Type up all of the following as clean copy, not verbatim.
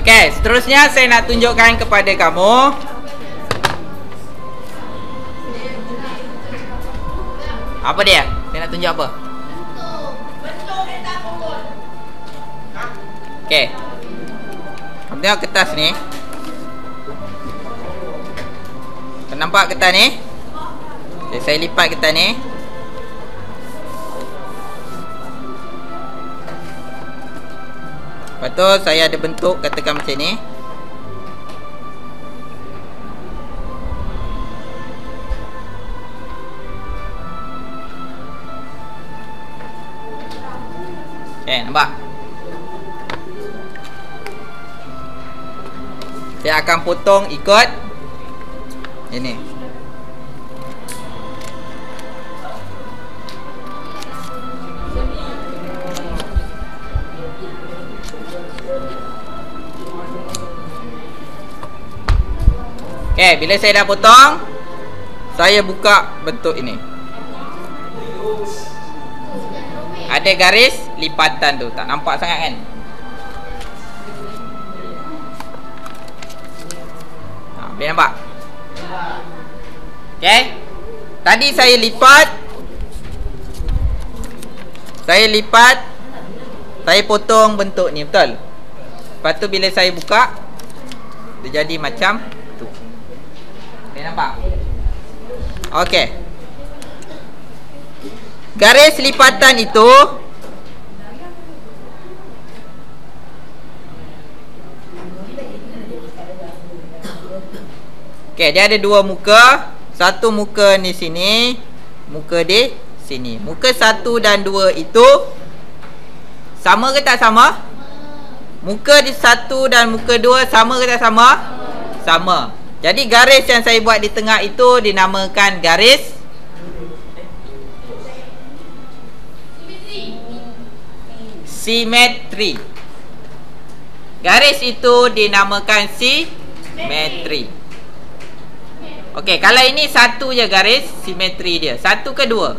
Okey, seterusnya saya nak tunjukkan kepada kamu apa dia? Saya nak tunjuk apa? Okey. Kamu tengok kertas ni. Kau nampak kertas ni? Okay, saya lipat kertas ni. Lepas tu saya ada bentuk, katakan macam ni. Okay, nampak? Saya akan potong ikut ini. Okay, bila saya dah potong, saya buka bentuk ini. Ada garis lipatan tu, tak nampak sangat kan? Boleh nampak? Okay. Tadi saya lipat, saya potong bentuk ni, betul? Lepas tu bila saya buka, dia jadi macam tu. Boleh nampak? Okay. Garis lipatan itu okay, dia ada dua muka. Satu muka di sini, muka di sini. Muka 1 dan 2 itu sama ke tak sama? Muka di 1 dan muka 2 sama ke tak sama? Sama. Jadi garis yang saya buat di tengah itu dinamakan garis simetri. Garis itu dinamakan simetri. Okey, kalau ini satu je garis simetri dia. Satu ke dua?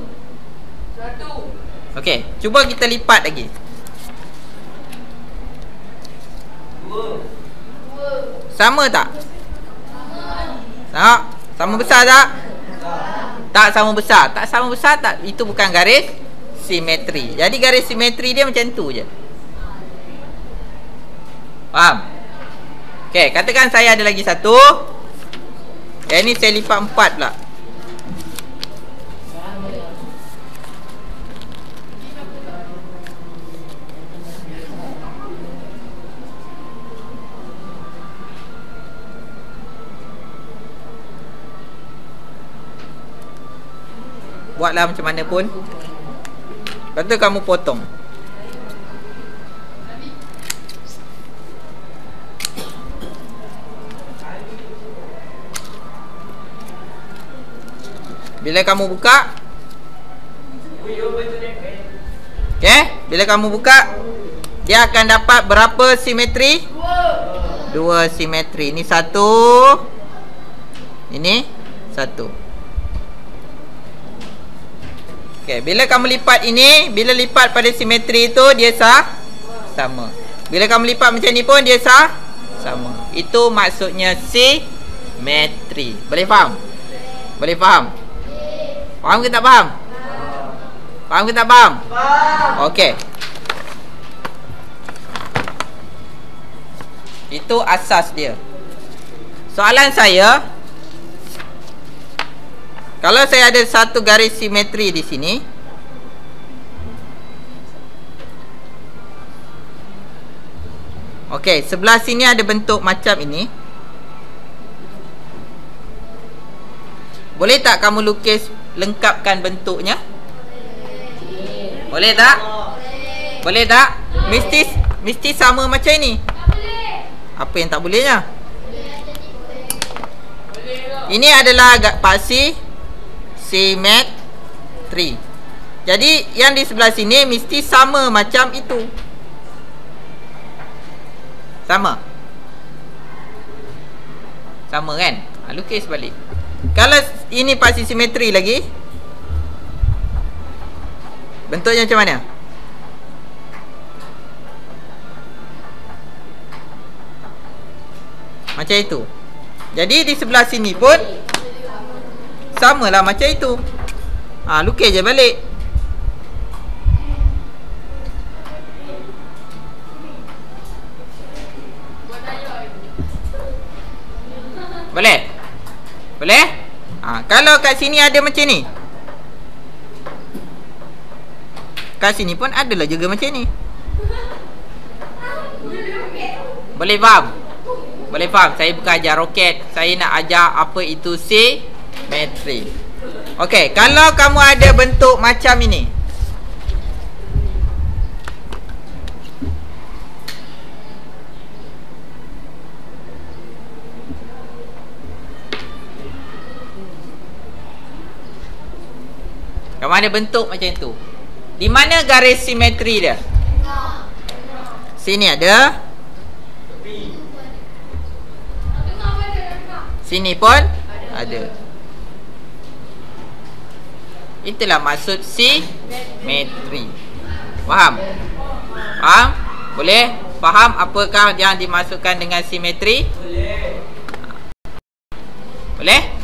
Satu. Okey, cuba kita lipat lagi. Dua. Sama tak? Sama. Sama besar tak? Tak sama besar. Tak sama besar tak? Itu bukan garis simetri. Jadi garis simetri dia macam tu je. Faham? Okey, katakan saya ada lagi satu. Yang ni saya lipat 4 pula. Buatlah macam mana pun. Lepas tu kamu potong. Bila kamu buka, okay, bila kamu buka, dia akan dapat berapa simetri? Dua simetri. Ini satu, ini satu. Okay, bila kamu lipat ini, bila lipat pada simetri itu, dia sama. Bila kamu lipat macam ni pun, dia sama. Itu maksudnya simetri. Boleh faham? Boleh faham? Faham ke tak faham? Faham ke tak faham? Faham. Okey. Itu asas dia. Soalan saya, kalau saya ada satu garis simetri di sini, okey, sebelah sini ada bentuk macam ini. Boleh tak kamu lukis lengkapkan bentuknya? Boleh tak? Boleh tak? Mesti sama macam ini. Apa yang tak bolehnya? Ini adalah paksi simetri. Jadi yang di sebelah sini mesti sama macam itu. Sama. Sama kan? Lukis balik. Kalau ini paksi simetri lagi, bentuknya macam mana? Macam itu. Jadi di sebelah sini pun samalah macam itu. Lukis je balik. Boleh? Boleh? Kalau kat sini ada macam ni, kat sini pun adalah juga macam ni. Boleh faham? Boleh faham? Saya bukan ajar roket, saya nak ajar apa itu simetri. Okey, kalau kamu ada bentuk macam ini, kamu ada bentuk macam itu, di mana garis simetri dia? Sini ada, sini pun ada. Itulah maksud simetri. Faham? Faham? Boleh? Faham apakah yang dimaksudkan dengan simetri? Boleh?